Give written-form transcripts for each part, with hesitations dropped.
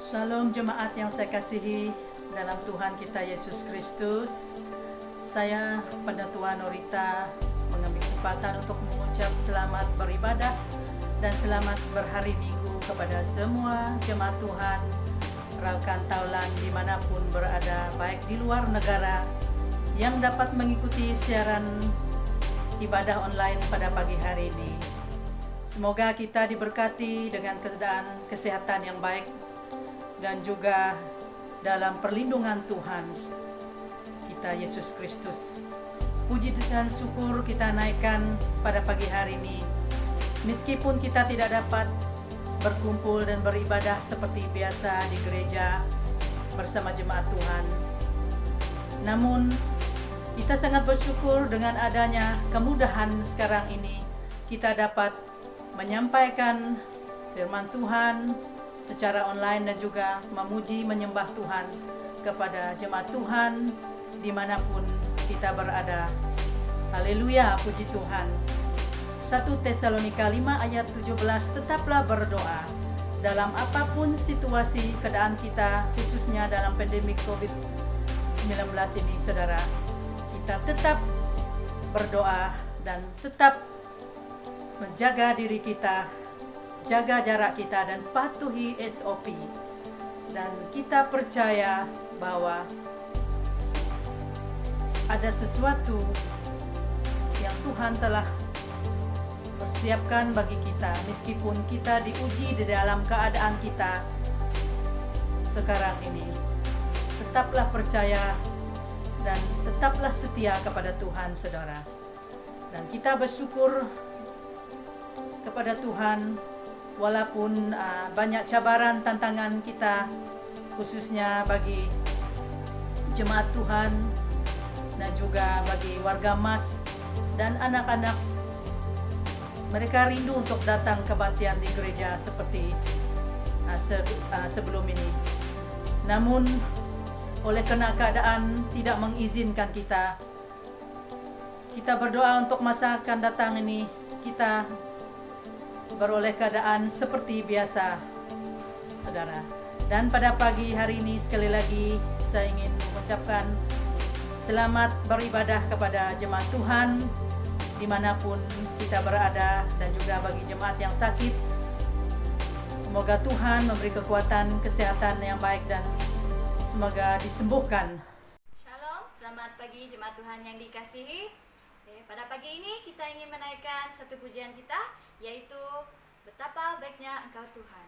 Shalom jemaat yang saya kasihi dalam Tuhan kita Yesus Kristus. Saya Pendatua Norita mengambil kesempatan untuk mengucap selamat beribadah dan selamat berhari Minggu kepada semua jemaat Tuhan Rakan Taulan dimanapun berada, baik di luar negara yang dapat mengikuti siaran ibadah online pada pagi hari ini. Semoga kita diberkati dengan keadaan kesehatan yang baik dan juga dalam perlindungan Tuhan kita Yesus Kristus. Puji dan syukur kita naikkan pada pagi hari ini. Meskipun kita tidak dapat berkumpul dan beribadah seperti biasa di gereja bersama jemaat Tuhan, namun kita sangat bersyukur dengan adanya kemudahan sekarang ini kita dapat menyampaikan firman Tuhan secara online dan juga memuji menyembah Tuhan kepada jemaat Tuhan dimanapun kita berada. Haleluya, puji Tuhan. 1 Tesalonika 5 ayat 17, tetaplah berdoa dalam apapun situasi keadaan kita, khususnya dalam pandemi COVID-19 ini, saudara. Kita tetap berdoa dan tetap menjaga diri kita, jaga jarak kita dan patuhi SOP. Dan kita percaya bahwa ada sesuatu yang Tuhan telah persiapkan bagi kita, meskipun kita diuji di dalam keadaan kita sekarang ini. Tetaplah percaya dan tetaplah setia kepada Tuhan, saudara. Dan kita bersyukur kepada Tuhan walaupun banyak cabaran, tantangan kita, khususnya bagi jemaat Tuhan dan juga bagi warga Mas dan anak-anak. Mereka rindu untuk datang kebaktian di gereja seperti sebelum ini. Namun oleh karena keadaan tidak mengizinkan kita berdoa untuk masa akan datang ini kita beroleh keadaan seperti biasa, saudara. Dan pada pagi hari ini sekali lagi saya ingin mengucapkan selamat beribadah kepada jemaat Tuhan dimanapun kita berada, dan juga bagi jemaat yang sakit, semoga Tuhan memberi kekuatan, kesehatan yang baik dan semoga disembuhkan. Shalom, selamat pagi jemaat Tuhan yang dikasihi. Pada pagi ini kita ingin menaikkan satu pujian kita, yaitu betapa baiknya Engkau Tuhan.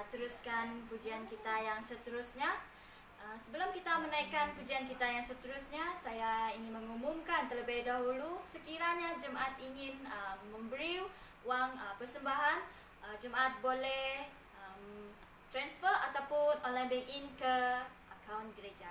Teruskan pujian kita yang seterusnya. Sebelum kita menaikkan pujian kita yang seterusnya, saya ingin mengumumkan terlebih dahulu, sekiranya jemaat ingin memberi wang persembahan, jemaat boleh transfer ataupun online bank in ke akaun gereja.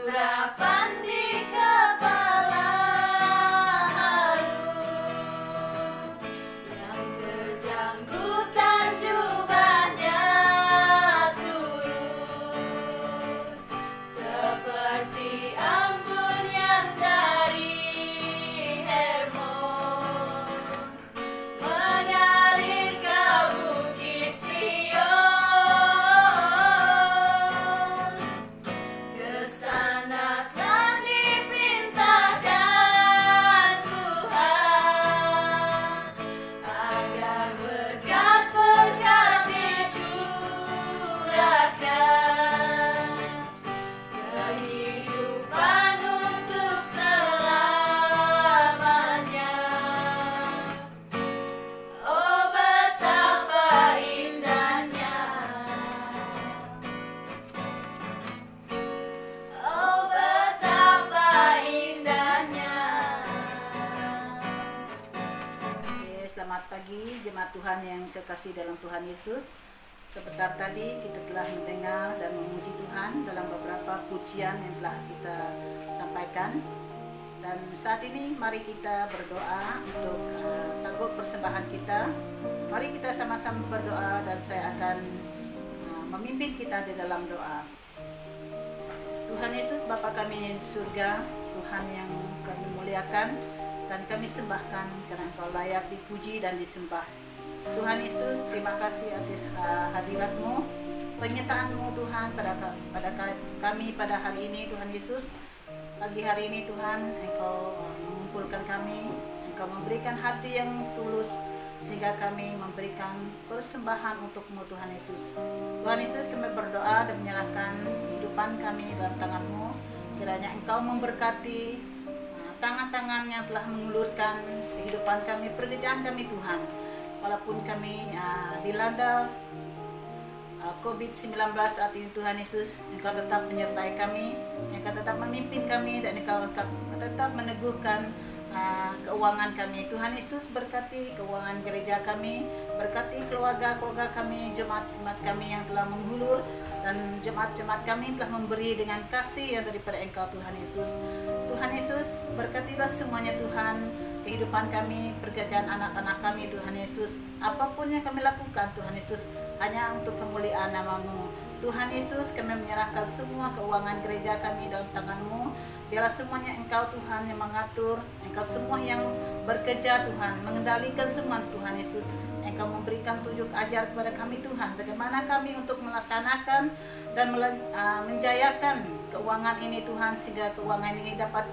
Berapa Tuhan yang kekasih dalam Tuhan Yesus, sebentar tadi kita telah mendengar dan memuji Tuhan dalam beberapa pujian yang telah kita sampaikan. Dan saat ini mari kita berdoa untuk tangguh persembahan kita. Mari kita sama-sama berdoa dan saya akan memimpin kita di dalam doa. Tuhan Yesus, Bapa kami yang di surga, Tuhan yang kami muliakan dan kami sembahkan karena Engkau layak dipuji dan disembah. Tuhan Yesus, terima kasih atas hadirat-Mu, penyertaan-Mu Tuhan pada kami pada hari ini. Tuhan Yesus, pagi hari ini Tuhan, Engkau mengumpulkan kami, Engkau memberikan hati yang tulus sehingga kami memberikan persembahan untuk-Mu Tuhan Yesus. Tuhan Yesus, kami berdoa dan menyerahkan kehidupan kami dalam tangan-Mu. Kiranya Engkau memberkati tangan-tangan yang telah mengulurkan kehidupan kami, pekerjaan kami Tuhan. Walaupun kami dilanda COVID-19 saat ini Tuhan Yesus, Engkau tetap menyertai kami, Engkau tetap memimpin kami, dan Engkau tetap meneguhkan keuangan kami. Tuhan Yesus, berkati keuangan gereja kami, berkati keluarga-keluarga kami, jemaat-jemaat kami yang telah menghulur, dan jemaat-jemaat kami telah memberi dengan kasih yang daripada Engkau Tuhan Yesus. Tuhan Yesus, berkatilah semuanya Tuhan, kehidupan kami, pekerjaan anak-anak kami Tuhan Yesus. Apapun yang kami lakukan Tuhan Yesus, hanya untuk kemuliaan nama-Mu. Tuhan Yesus, kami menyerahkan semua keuangan gereja kami dalam tangan-Mu. Biarlah semuanya Engkau Tuhan yang mengatur, Engkau semua yang bekerja Tuhan, mengendalikan semua Tuhan Yesus. Engkau memberikan tunjuk ajar kepada kami Tuhan, bagaimana kami untuk melaksanakan dan menjayakan keuangan ini Tuhan, sehingga keuangan ini dapat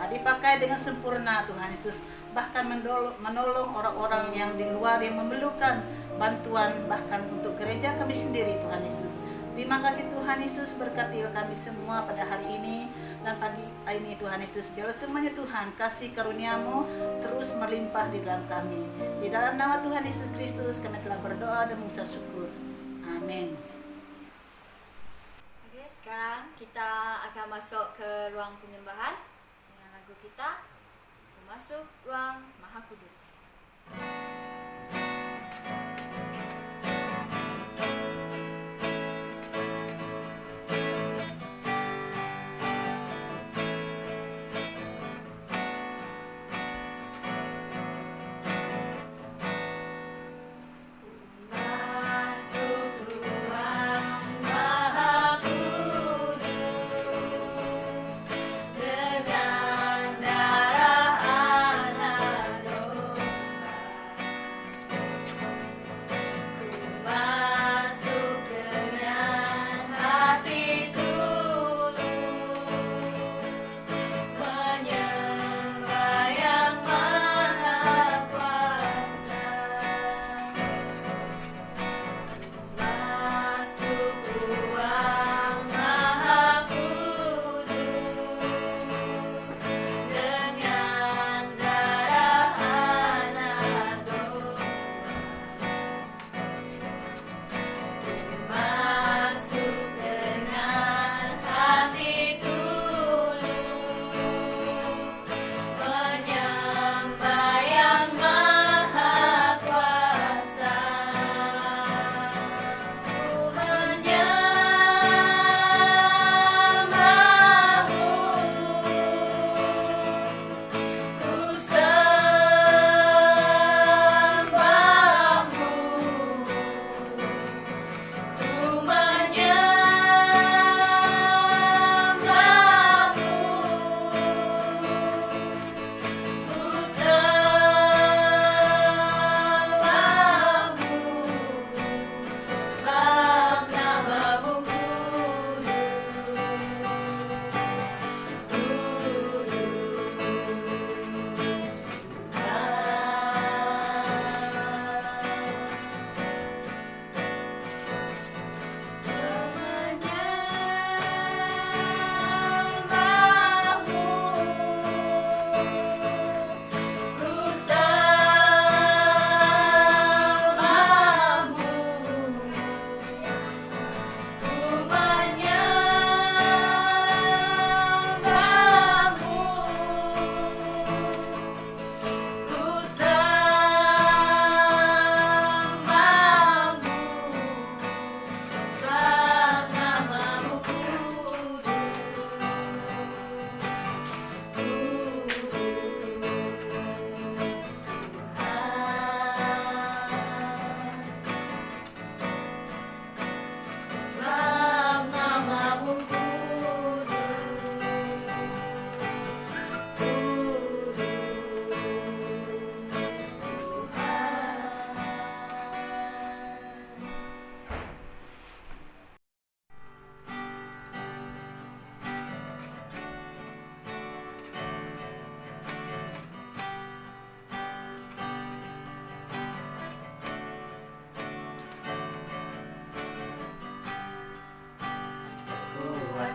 dipakai dengan sempurna Tuhan Yesus. Bahkan menolong orang-orang yang di luar yang memerlukan bantuan, bahkan untuk gereja kami sendiri Tuhan Yesus. Terima kasih Tuhan Yesus, berkatilah kami semua pada hari ini dan pagi ini Tuhan Yesus. Biarlah semuanya Tuhan, kasih karunia-Mu terus melimpah di dalam kami. Di dalam nama Tuhan Yesus Kristus kami telah berdoa dan mengucap syukur. Amin. Oke, sekarang kita akan masuk ke ruang penyembahan dengan lagu kita Masuk Ruang Maha Kudus. Dengan darah anak domba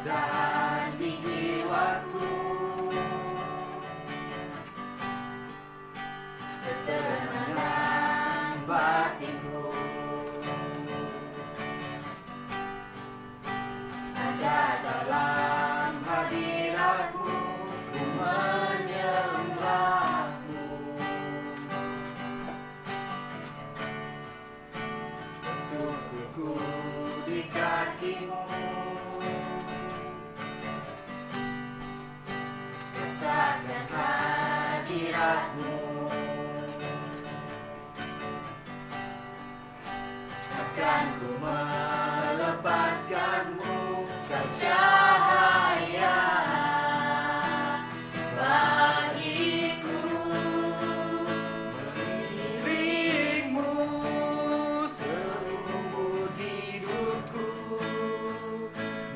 dan di jiwaku, ketenangan batinku ada dalam hadiratmu, ku menyembahmu. Sungguhku di kakimu, rasakan hadiratmu. Takkan ku melepaskanmu, kau cahaya bagiku. Mengiringmu seumur hidupku,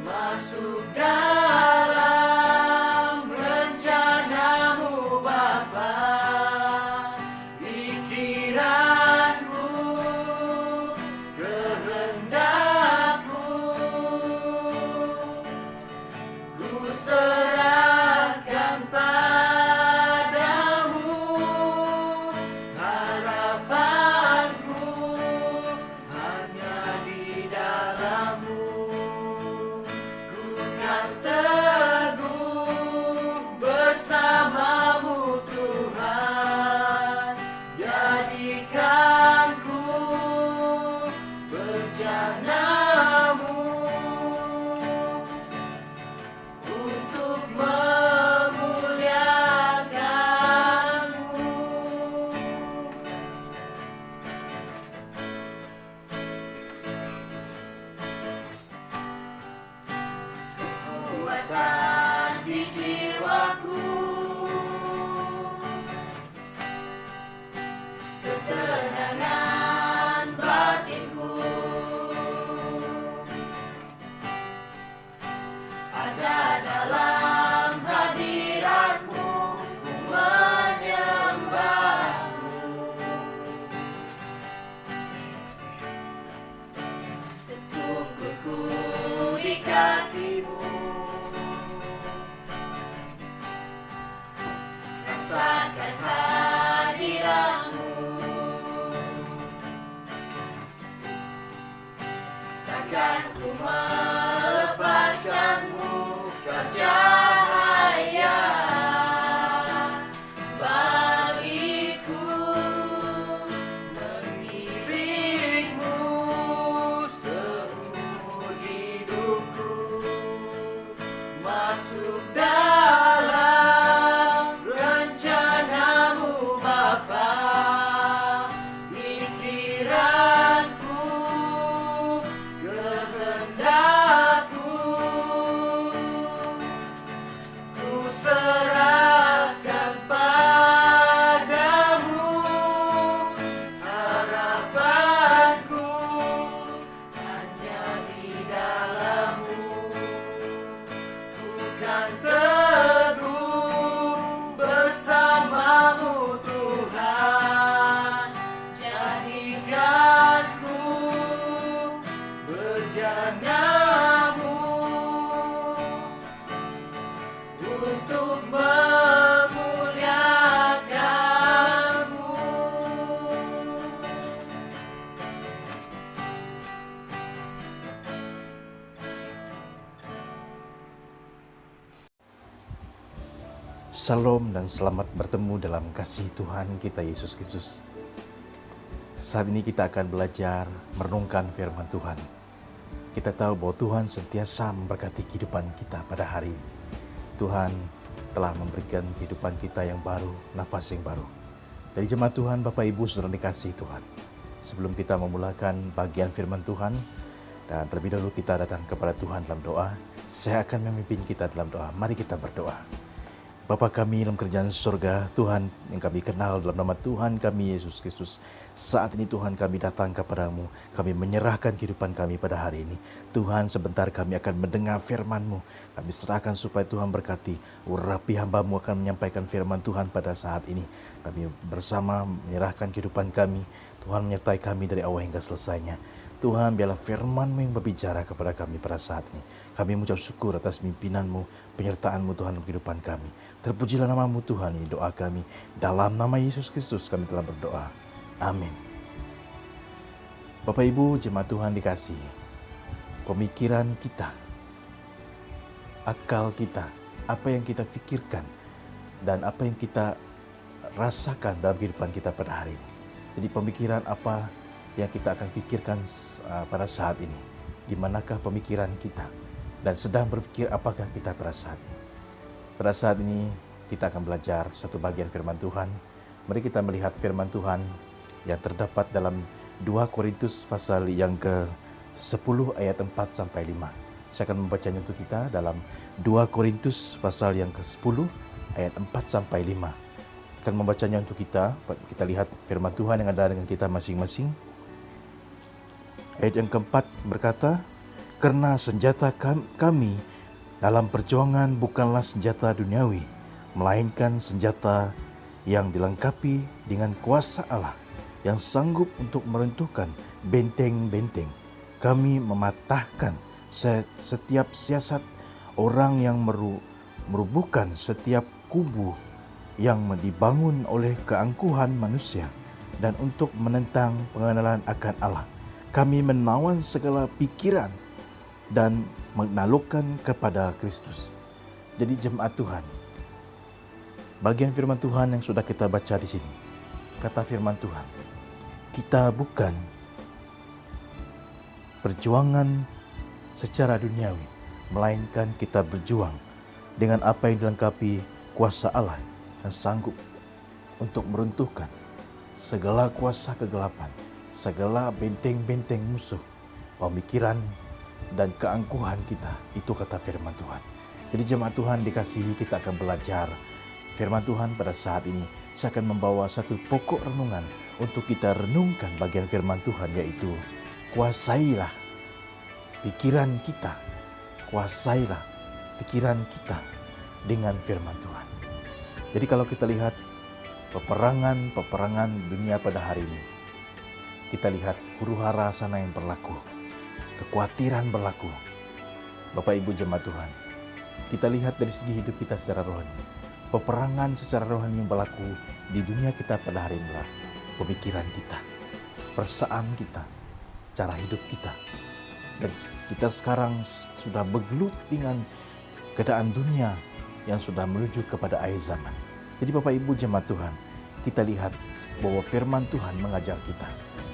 masuk dalam rencanamu Bapa. Pikiranku, kehendakku, ku serahkan padamu. Harapanku hanya di dalam-Mu. Ku kan teguh bersama-Mu Tuhan. Jadikanku bejana-Mu untuk memuliakan-Mu. Kekuatan di jiwaku, ketenangan batinku ada dalam hadirat-Mu, ku menyembah-Mu. Tersungkurku di kaki-Mu, rasakan hadirat-Mu. Takkan ku melepaskan-Mu, kau cahaya bagiku. Mengiringmu seumur hidupku, masuk dalam rencana-Mu Bapa. Pikiranku, kehendakku, ku serahkan padamu. Harapanku hanya di dalam-Mu. Ku kan teguh bersama-Mu Tuhan. Jadikanku bejana-Mu untuk memuliakan-Mu. Salam dan selamat bertemu dalam kasih Tuhan kita Yesus Kristus. Saat ini kita akan belajar merenungkan firman Tuhan. Kita tahu bahwa Tuhan sentiasa memberkati kehidupan kita pada hari ini. Tuhan telah memberikan kehidupan kita yang baru, nafas yang baru. Jadi jemaat Tuhan, Bapak Ibu Saudara dikasihi Tuhan. Sebelum kita memulakan bagian firman Tuhan, dan terlebih dahulu kita datang kepada Tuhan dalam doa, saya akan memimpin kita dalam doa. Mari kita berdoa. Bapa kami dalam kerajaan surga, Tuhan yang kami kenal dalam nama Tuhan kami Yesus Kristus. Saat ini Tuhan kami datang kepadamu, kami menyerahkan kehidupan kami pada hari ini. Tuhan sebentar kami akan mendengar firman-Mu, kami serahkan supaya Tuhan berkati. Urapi hamba-Mu akan menyampaikan firman Tuhan pada saat ini. Kami bersama menyerahkan kehidupan kami, Tuhan menyertai kami dari awal hingga selesainya. Tuhan, biarlah firman-Mu yang berbicara kepada kami pada saat ini. Kami mengucap syukur atas pimpinan-Mu, penyertaan-Mu Tuhan dalam kehidupan kami. Terpujilah nama-Mu Tuhan, ini doa kami. Dalam nama Yesus Kristus kami telah berdoa. Amin. Bapak Ibu jemaat Tuhan dikasihi, pemikiran kita, akal kita, apa yang kita pikirkan, dan apa yang kita rasakan dalam kehidupan kita pada hari ini. Jadi pemikiran apa yang kita akan pikirkan pada saat ini? Di manakah pemikiran kita? Dan sedang berpikir apakah kita pada saat ini? Pada saat ini kita akan belajar satu bagian firman Tuhan. Mari kita melihat firman Tuhan yang terdapat dalam 2 Korintus pasal yang ke-10 ayat 4 sampai 5. Saya akan membacanya untuk kita dalam 2 Korintus pasal yang ke-10 ayat 4 sampai 5. Akan membacanya untuk kita. Kita lihat firman Tuhan yang ada dengan kita masing-masing. Ayat yang keempat berkata, "Karena senjata kami dalam perjuangan bukanlah senjata duniawi, melainkan senjata yang dilengkapi dengan kuasa Allah yang sanggup untuk meruntuhkan benteng-benteng. Kami mematahkan setiap siasat orang yang merubuhkan setiap kubu yang dibangun oleh keangkuhan manusia, dan untuk menentang pengenalan akan Allah. Kami menawan segala pikiran dan menaklukkan kepada Kristus." Jadi jemaat Tuhan, bagian firman Tuhan yang sudah kita baca di sini, kata firman Tuhan, kita bukan perjuangan secara duniawi, melainkan kita berjuang dengan apa yang dilengkapi kuasa Allah yang sanggup untuk meruntuhkan segala kuasa kegelapan, segala benteng-benteng musuh, pemikiran dan keangkuhan kita. Itu kata firman Tuhan. Jadi jemaat Tuhan dikasihi, kita akan belajar firman Tuhan pada saat ini. Saya akan membawa satu pokok renungan untuk kita renungkan bagian firman Tuhan, yaitu kuasailah pikiran kita. Kuasailah pikiran kita dengan firman Tuhan. Jadi kalau kita lihat peperangan dunia pada hari ini, kita lihat huru-hara sana yang berlaku, kekhawatiran berlaku. Bapak Ibu jemaat Tuhan, kita lihat dari segi hidup kita secara rohani. Peperangan secara rohani yang berlaku di dunia kita pada hari ini adalah pemikiran kita, perasaan kita, cara hidup kita. Dan kita sekarang sudah bergelut dengan keadaan dunia yang sudah menuju kepada akhir zaman. Jadi Bapak Ibu jemaat Tuhan, kita lihat bahwa firman Tuhan mengajar kita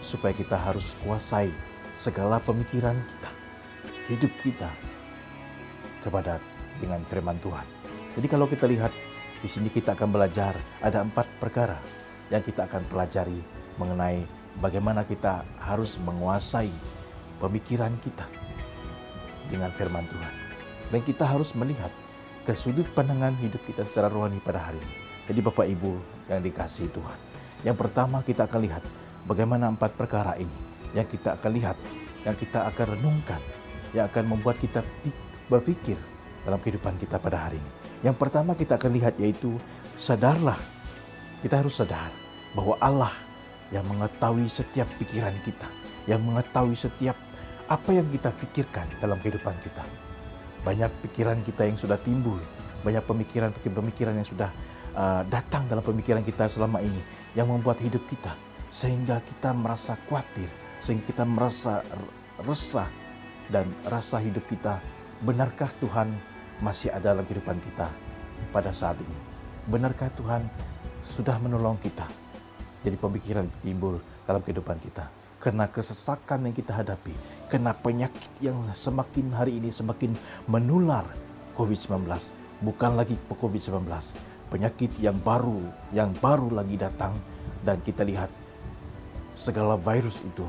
supaya kita harus kuasai segala pemikiran kita, hidup kita kepada dengan firman Tuhan. Jadi kalau kita lihat di sini, kita akan belajar ada 4 perkara yang kita akan pelajari mengenai bagaimana kita harus menguasai pemikiran kita dengan firman Tuhan. Dan kita harus melihat ke sudut pandangan hidup kita secara rohani pada hari ini. Jadi Bapak Ibu yang dikasihi Tuhan, yang pertama kita akan lihat bagaimana 4 perkara ini yang kita akan lihat, yang kita akan renungkan, yang akan membuat kita berpikir dalam kehidupan kita pada hari ini. Yang pertama kita akan lihat yaitu sadarlah. Kita harus sadar bahwa Allah yang mengetahui setiap pikiran kita, yang mengetahui setiap apa yang kita pikirkan dalam kehidupan kita. Banyak pikiran kita yang sudah timbul, banyak pemikiran yang sudah datang dalam pemikiran kita selama ini yang membuat hidup kita sehingga kita merasa khawatir, sehingga kita merasa resah dan rasa hidup kita. Benarkah Tuhan masih ada dalam kehidupan kita pada saat ini? Benarkah Tuhan sudah menolong kita? Jadi pemikiran timbul dalam kehidupan kita karena kesesakan yang kita hadapi, karena penyakit yang semakin hari ini semakin menular, COVID-19. Bukan lagi COVID-19, penyakit yang baru lagi datang, dan kita lihat segala virus itu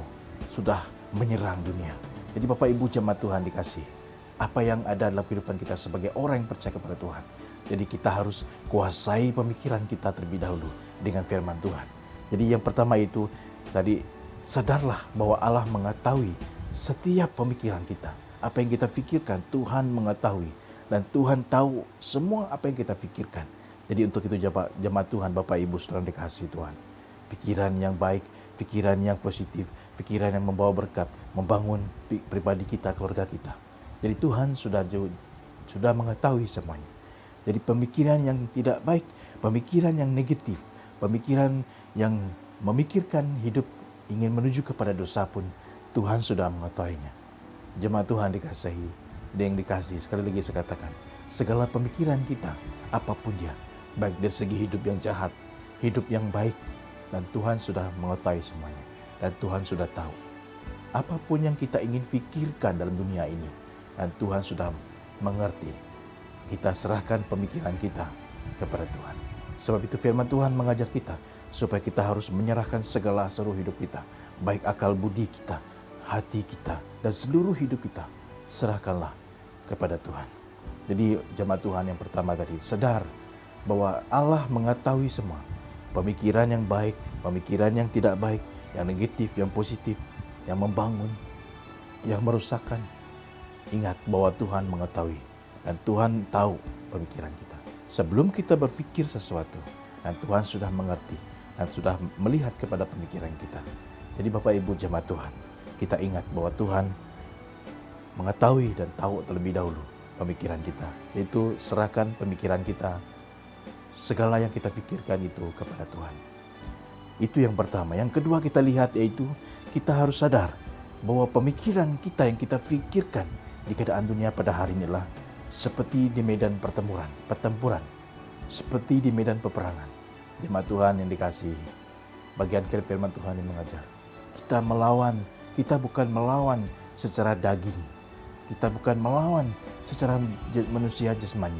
sudah menyerang dunia. Jadi Bapak Ibu jemaat Tuhan dikasih, apa yang ada dalam kehidupan kita sebagai orang yang percaya kepada Tuhan. Jadi kita harus kuasai pemikiran kita terlebih dahulu dengan firman Tuhan. Jadi yang pertama itu tadi, sadarlah bahwa Allah mengetahui setiap pemikiran kita. Apa yang kita pikirkan Tuhan mengetahui, dan Tuhan tahu semua apa yang kita pikirkan. Jadi untuk itu jemaat Tuhan, Bapak Ibu Saudara dikasihi Tuhan, pikiran yang baik, pikiran yang positif, pikiran yang membawa berkat, membangun pribadi kita, keluarga kita. Jadi Tuhan sudah mengetahui semuanya. Jadi pemikiran yang tidak baik, pemikiran yang negatif, pemikiran yang memikirkan hidup ingin menuju kepada dosa pun Tuhan sudah mengetahuinya. Jemaat Tuhan dikasihi, yang dikasihi, sekali lagi saya katakan, segala pemikiran kita, apapun dia, baik dari segi hidup yang jahat, hidup yang baik, dan Tuhan sudah mengetahui semuanya. Dan Tuhan sudah tahu. Apapun yang kita ingin fikirkan dalam dunia ini, dan Tuhan sudah mengerti. Kita serahkan pemikiran kita kepada Tuhan. Sebab itu firman Tuhan mengajar kita, supaya kita harus menyerahkan segala seluruh hidup kita, baik akal budi kita, hati kita, dan seluruh hidup kita, serahkanlah kepada Tuhan. Jadi jemaat Tuhan yang pertama tadi, sadar bahwa Allah mengetahui semua. Pemikiran yang baik, pemikiran yang tidak baik, yang negatif, yang positif, yang membangun, yang merusakkan. Ingat bahwa Tuhan mengetahui dan Tuhan tahu pemikiran kita. Sebelum kita berpikir sesuatu, dan Tuhan sudah mengerti dan sudah melihat kepada pemikiran kita. Jadi Bapak Ibu jemaat Tuhan, kita ingat bahwa Tuhan mengetahui dan tahu terlebih dahulu pemikiran kita. Yaitu serahkan pemikiran kita, segala yang kita pikirkan itu kepada Tuhan. Itu yang pertama. Yang kedua kita lihat yaitu kita harus sadar bahwa pemikiran kita yang kita pikirkan di keadaan dunia pada hari inilah seperti di medan pertempuran, seperti di medan peperangan. Jemaat Tuhan yang dikasihi, bagian firman Tuhan yang mengajar. Kita bukan melawan secara daging. Kita bukan melawan secara manusia jasmani.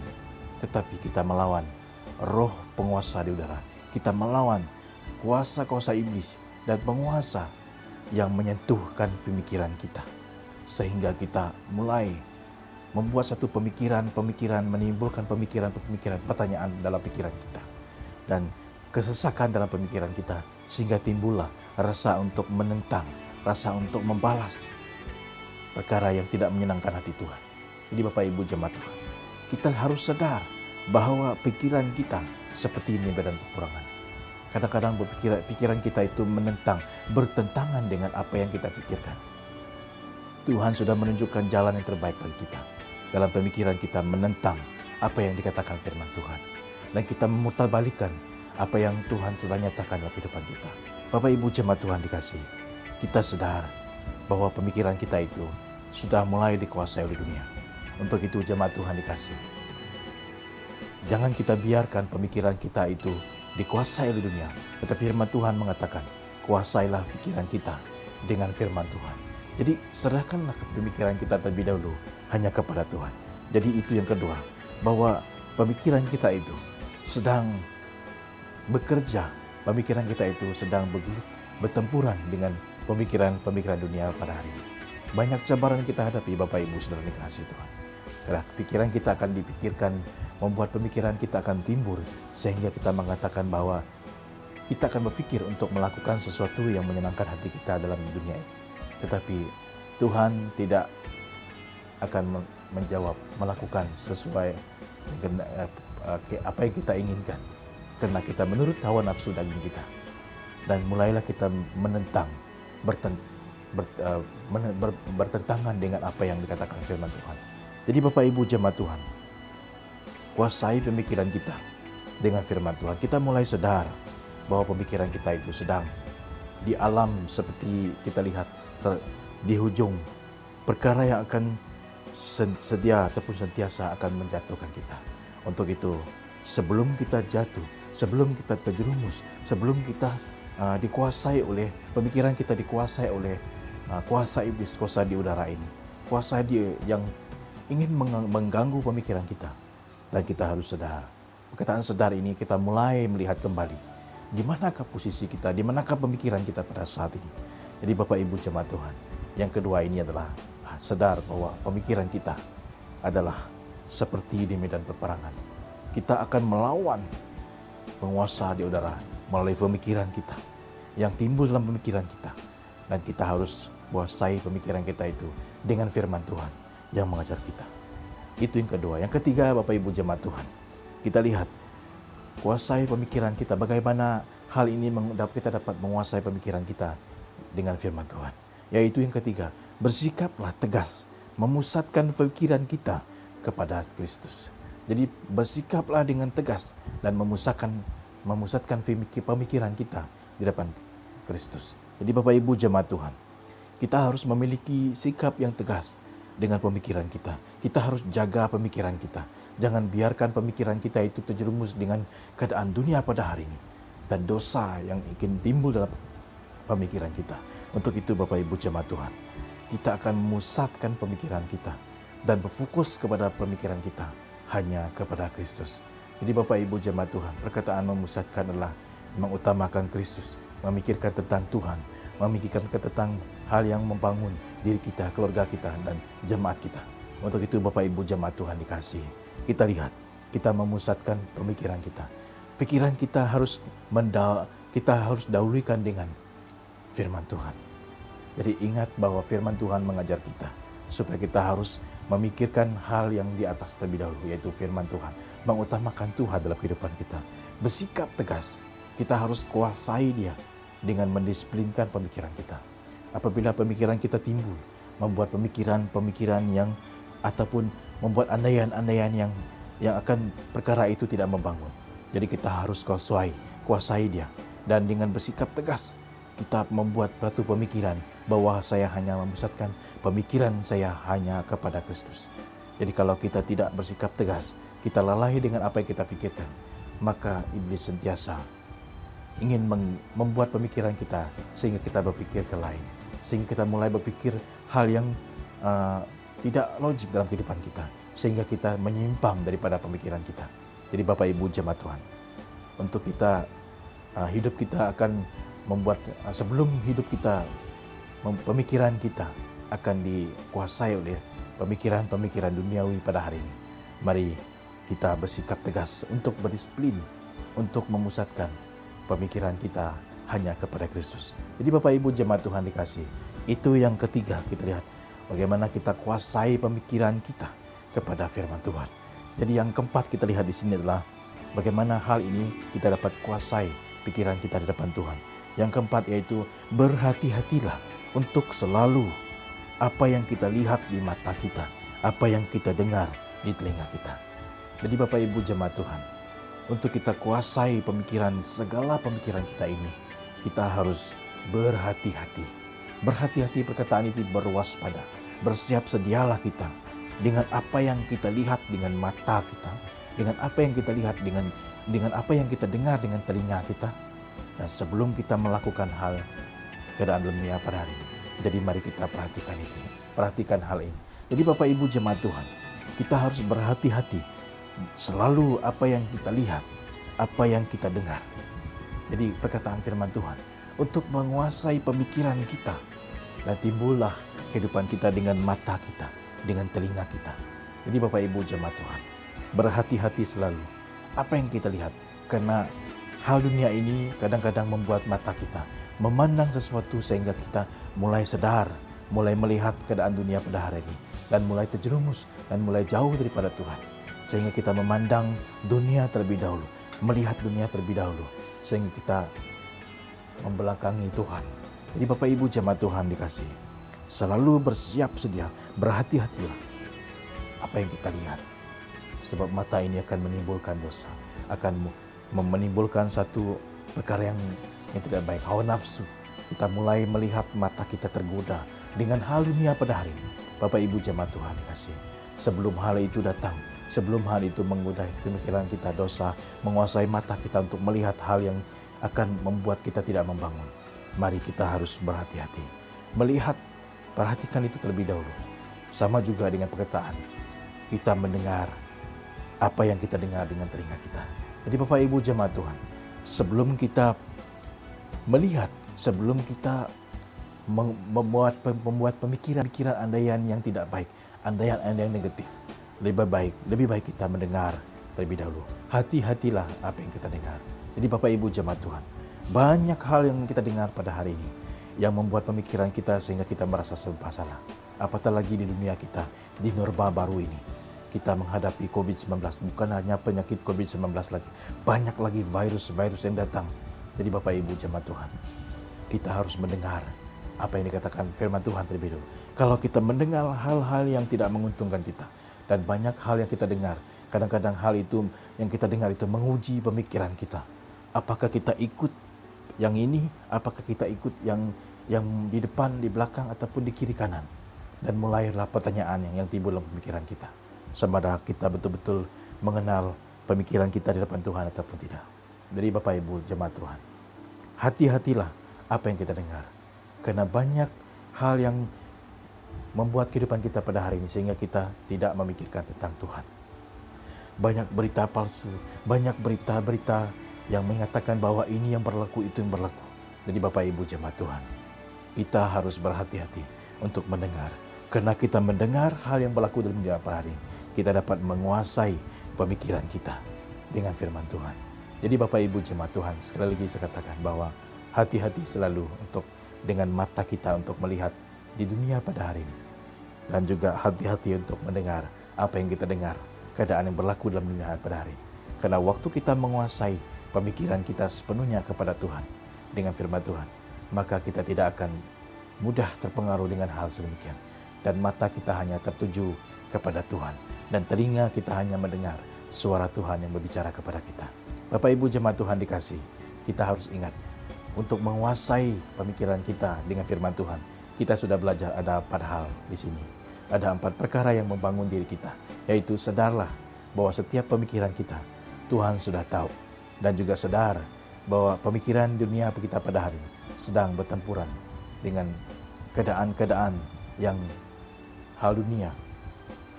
Tetapi kita melawan roh penguasa di udara. Kita melawan kuasa-kuasa iblis dan penguasa yang menyentuhkan pemikiran kita. Sehingga kita mulai membuat satu pemikiran, menimbulkan pemikiran, pertanyaan dalam pikiran kita. Dan kesesakan dalam pemikiran kita. Sehingga timbullah rasa untuk menentang, rasa untuk membalas perkara yang tidak menyenangkan hati Tuhan. Jadi Bapak Ibu jemaat Tuhan, kita harus sadar bahwa pikiran kita seperti ini medan peperangan. Kadang-kadang pikiran kita itu bertentangan dengan apa yang kita pikirkan. Tuhan sudah menunjukkan jalan yang terbaik bagi kita. Dalam pemikiran kita menentang apa yang dikatakan firman Tuhan. Dan kita memutarbalikkan apa yang Tuhan sudah nyatakan dalam kehidupan kita. Bapak Ibu jemaat Tuhan dikasihi, kita sadar bahwa pemikiran kita itu sudah mulai dikuasai oleh dunia. Untuk itu jemaat Tuhan dikasihi, jangan kita biarkan pemikiran kita itu dikuasai oleh dunia. Tetapi firman Tuhan mengatakan, kuasailah pikiran kita dengan firman Tuhan. Jadi serahkanlah pemikiran kita terlebih dahulu hanya kepada Tuhan. Jadi itu yang kedua, bahwa pemikiran kita itu sedang bekerja, pemikiran kita itu sedang bertempuran dengan pemikiran dunia pada hari ini. Banyak cabaran kita hadapi Bapak Ibu Saudara dikasihi Tuhan. Karena pikiran kita akan dipikirkan, membuat pemikiran kita akan timbul, sehingga kita mengatakan bahwa kita akan berpikir untuk melakukan sesuatu yang menyenangkan hati kita dalam dunia ini. Tetapi Tuhan tidak akan menjawab melakukan sesuai dengan apa yang kita inginkan. Karena kita menurut hawa nafsu daging kita. Dan mulailah kita menentang, bertentangan dengan apa yang dikatakan firman Tuhan. Jadi Bapak Ibu jemaat Tuhan, kuasai pemikiran kita dengan firman Tuhan. Kita mulai sadar bahwa pemikiran kita itu sedang di alam seperti kita lihat di hujung perkara yang akan sedia ataupun sentiasa akan menjatuhkan kita. Untuk itu, sebelum kita jatuh, sebelum kita terjerumus, sebelum kita dikuasai oleh pemikiran kita, dikuasai oleh kuasa iblis, kuasa di udara ini, kuasa yang ingin mengganggu pemikiran kita, dan kita harus sadar. Perkataan sadar ini kita mulai melihat kembali di manakah posisi kita, di manakah pemikiran kita pada saat ini. Jadi Bapak Ibu jemaat Tuhan, yang kedua ini adalah sadar bahwa pemikiran kita adalah seperti di medan peperangan. Kita akan melawan penguasa di udara melalui pemikiran kita yang timbul dalam pemikiran kita, dan kita harus kuasai pemikiran kita itu dengan firman Tuhan yang mengajar kita. Itu yang kedua. Yang ketiga Bapak Ibu jemaat Tuhan, kita lihat kuasai pemikiran kita. Bagaimana hal ini kita dapat menguasai pemikiran kita dengan firman Tuhan. Yaitu yang ketiga, bersikaplah tegas, memusatkan pikiran kita kepada Kristus. Jadi bersikaplah dengan tegas dan memusatkan pemikiran kita di depan Kristus. Jadi Bapak Ibu jemaat Tuhan, kita harus memiliki sikap yang tegas dengan pemikiran kita. Kita harus jaga pemikiran kita. Jangan biarkan pemikiran kita itu terjerumus dengan keadaan dunia pada hari ini dan dosa yang ingin timbul dalam pemikiran kita. Untuk itu Bapak Ibu jemaat Tuhan, kita akan memusatkan pemikiran kita dan berfokus kepada pemikiran kita hanya kepada Kristus. Jadi Bapak Ibu jemaat Tuhan, perkataan memusatkan adalah mengutamakan Kristus, memikirkan tentang Tuhan, memikirkan tentang hal yang membangun diri kita, keluarga kita, dan jemaat kita. Untuk itu Bapak Ibu jemaat Tuhan dikasihi, kita lihat, kita memusatkan pemikiran kita. Pikiran kita harus dahulukan dengan firman Tuhan. Jadi ingat bahwa firman Tuhan mengajar kita supaya kita harus memikirkan hal yang di atas terlebih dahulu, yaitu firman Tuhan. Mengutamakan Tuhan dalam kehidupan kita. Bersikap tegas, kita harus kuasai dia dengan mendisiplinkan pemikiran kita. Apabila pemikiran kita timbul, membuat pemikiran yang ataupun membuat andaian-andaian yang akan perkara itu tidak membangun. Jadi kita harus kuasai dia. Dan dengan bersikap tegas, kita membuat suatu pemikiran bahwa saya hanya memusatkan pemikiran saya hanya kepada Kristus. Jadi kalau kita tidak bersikap tegas, kita lalai dengan apa yang kita pikirkan, maka iblis sentiasa ingin membuat pemikiran kita sehingga kita berpikir ke lain. Sehingga kita mulai berpikir hal yang tidak logik dalam kehidupan kita. Sehingga kita menyimpang daripada pemikiran kita. Jadi Bapak Ibu jemaat Tuhan, untuk kita hidup kita akan membuat sebelum hidup kita, pemikiran kita akan dikuasai oleh pemikiran-pemikiran duniawi pada hari ini. Mari kita bersikap tegas untuk berdisiplin, untuk memusatkan pemikiran kita hanya kepada Kristus. Jadi Bapak Ibu jemaat Tuhan dikasih, itu yang ketiga kita lihat bagaimana kita kuasai pemikiran kita kepada firman Tuhan. Jadi yang keempat kita lihat di sini adalah bagaimana hal ini kita dapat kuasai pikiran kita di depan Tuhan. Yang keempat yaitu berhati-hatilah untuk selalu apa yang kita lihat di mata kita, apa yang kita dengar di telinga kita. Jadi Bapak Ibu jemaat Tuhan, untuk kita kuasai segala pemikiran kita ini, kita harus berhati-hati. Berhati-hati perkataan itu berwaspada. Bersiap sedialah kita dengan apa yang kita lihat dengan mata kita, dengan apa yang kita lihat dengan apa yang kita dengar dengan telinga kita. Dan sebelum kita melakukan hal keadaan dunia pada hari ini. Jadi mari kita perhatikan itu. Perhatikan hal ini. Jadi Bapak Ibu jemaat Tuhan, kita harus berhati-hati selalu apa yang kita lihat, apa yang kita dengar. Jadi perkataan firman Tuhan untuk menguasai pemikiran kita. Dan timbullah kehidupan kita dengan mata kita, dengan telinga kita. Jadi Bapak Ibu jemaat Tuhan, berhati-hati selalu apa yang kita lihat. Karena hal dunia ini kadang-kadang membuat mata kita memandang sesuatu sehingga kita mulai sadar, mulai melihat keadaan dunia pada hari ini. Dan mulai terjerumus dan mulai jauh daripada Tuhan. Sehingga kita memandang dunia terlebih dahulu, melihat dunia terlebih dahulu. Sehingga kita membelakangi Tuhan. Jadi Bapak Ibu jemaat Tuhan dikasihi, selalu bersiap sedia, berhati-hatilah apa yang kita lihat. Sebab mata ini akan menimbulkan dosa, akan menimbulkan satu perkara yang tidak baik, hawa nafsu. Kita mulai melihat mata kita tergoda dengan hal dunia pada hari ini. Bapak Ibu jemaat Tuhan dikasihi, sebelum hal itu datang, sebelum hal itu menggoda pemikiran kita dosa, menguasai mata kita untuk melihat hal yang akan membuat kita tidak membangun, mari kita harus berhati-hati. Melihat, perhatikan itu terlebih dahulu. Sama juga dengan perkataan, kita mendengar apa yang kita dengar dengan telinga kita. Jadi Bapak Ibu jemaat Tuhan, sebelum kita melihat, sebelum kita membuat pemikiran andaian yang tidak baik, andaian negatif, lebih baik kita mendengar terlebih dahulu. Hati-hatilah apa yang kita dengar. Jadi Bapak Ibu jemaat Tuhan, banyak hal yang kita dengar pada hari ini yang membuat pemikiran kita sehingga kita merasa serba salah. Apatah lagi di dunia kita, di norma baru ini. Kita menghadapi COVID-19, bukan hanya penyakit COVID-19 lagi. Banyak lagi virus-virus yang datang. Jadi Bapak Ibu jemaat Tuhan, kita harus mendengar apa yang dikatakan firman Tuhan terlebih dahulu. Kalau kita mendengar hal-hal yang tidak menguntungkan kita, dan banyak hal yang kita dengar, kadang-kadang hal itu yang kita dengar itu menguji pemikiran kita. Apakah kita ikut yang ini, apakah kita ikut yang di depan, di belakang, ataupun di kiri kanan. Dan mulailah pertanyaan yang timbul dalam pemikiran kita. Sama ada kita betul-betul mengenal pemikiran kita di depan Tuhan ataupun tidak. Dari Bapak Ibu jemaat Tuhan, hati-hatilah apa yang kita dengar. Karena banyak hal yang membuat kehidupan kita pada hari ini sehingga kita tidak memikirkan tentang Tuhan. Banyak berita palsu, banyak berita-berita yang mengatakan bahwa ini yang berlaku, itu yang berlaku. Jadi Bapak Ibu jemaat Tuhan, kita harus berhati-hati untuk mendengar. Karena kita mendengar hal yang berlaku dalam dunia pada hari ini, kita dapat menguasai pemikiran kita dengan firman Tuhan. Jadi Bapak Ibu jemaat Tuhan, sekali lagi saya katakan bahwa hati-hati selalu untuk dengan mata kita untuk melihat di dunia pada hari ini. Dan juga hati-hati untuk mendengar apa yang kita dengar, keadaan yang berlaku dalam dunia pada hari ini. Karena waktu kita menguasai pemikiran kita sepenuhnya kepada Tuhan dengan firman Tuhan, maka kita tidak akan mudah terpengaruh dengan hal sedemikian. Dan mata kita hanya tertuju kepada Tuhan. Dan telinga kita hanya mendengar suara Tuhan yang berbicara kepada kita. Bapak Ibu jemaat Tuhan dikasih, kita harus ingat untuk menguasai pemikiran kita dengan firman Tuhan. Kita sudah belajar ada 4 hal di sini. Ada 4 perkara yang membangun diri kita, yaitu sadarlah bahwa setiap pemikiran kita Tuhan sudah tahu, dan juga sadar bahwa pemikiran dunia kita pada hari ini sedang bertempuran dengan keadaan-keadaan yang hal dunia,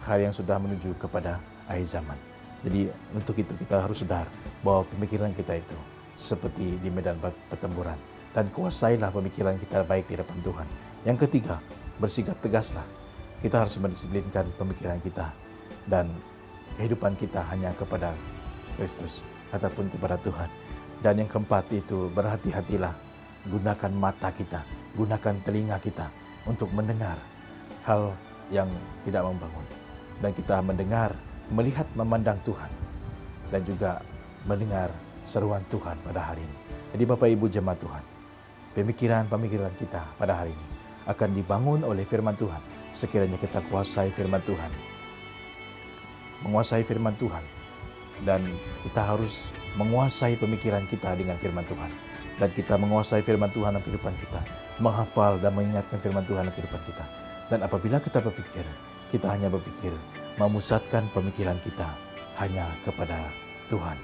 hal yang sudah menuju kepada akhir zaman. Jadi untuk itu kita harus sadar bahwa pemikiran kita itu seperti di medan pertempuran, dan kuasailah pemikiran kita baik di hadapan Tuhan. Yang ketiga, bersikap tegaslah. Kita harus mendisiplinkan pemikiran kita dan kehidupan kita hanya kepada Kristus ataupun kepada Tuhan. Dan yang keempat itu, berhati-hatilah. Gunakan mata kita, gunakan telinga kita untuk mendengar hal yang tidak membangun. Dan kita mendengar, melihat, memandang Tuhan, dan juga mendengar seruan Tuhan pada hari ini. Jadi Bapak Ibu jemaat Tuhan, pemikiran-pemikiran kita pada hari ini akan dibangun oleh firman Tuhan. Sekiranya kita kuasai firman Tuhan, menguasai firman Tuhan, dan kita harus menguasai pemikiran kita dengan firman Tuhan. Dan kita menguasai firman Tuhan dalam kehidupan kita, menghafal dan mengingatkan firman Tuhan dalam kehidupan kita. Dan apabila kita berpikir, kita hanya berpikir, memusatkan pemikiran kita hanya kepada Tuhan.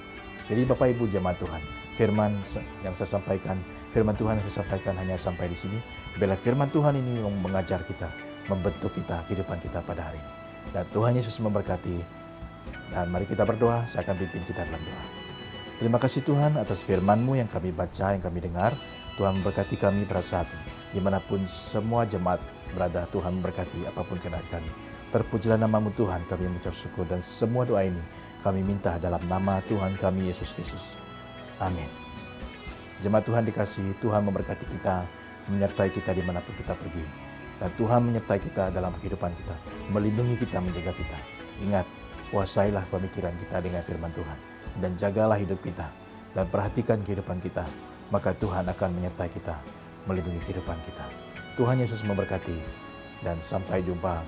Jadi Bapak Ibu jemaat Tuhan, firman yang saya sampaikan, firman Tuhan yang saya sampaikan hanya sampai di sini. Bila firman Tuhan ini mengajar kita, membentuk kita, kehidupan kita pada hari ini. Dan Tuhan Yesus memberkati. Dan mari kita berdoa, saya akan pimpin kita dalam doa. Terima kasih Tuhan atas firman-Mu yang kami baca, yang kami dengar. Tuhan memberkati kami pada saat ini. Dimanapun semua jemaat berada, Tuhan memberkati apapun keadaan kami. Terpujilah nama-Mu Tuhan, kami mengucap syukur, dan semua doa ini kami minta dalam nama Tuhan kami Yesus Kristus. Amin. Jemaat Tuhan dikasihi, Tuhan memberkati kita, menyertai kita dimanapun kita pergi. Dan Tuhan menyertai kita dalam kehidupan kita, melindungi kita, menjaga kita. Ingat, kuasailah pemikiran kita dengan firman Tuhan. Dan jagalah hidup kita, dan perhatikan kehidupan kita. Maka Tuhan akan menyertai kita, melindungi kehidupan kita. Tuhan Yesus memberkati, dan sampai jumpa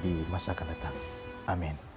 di masa akan datang. Amin.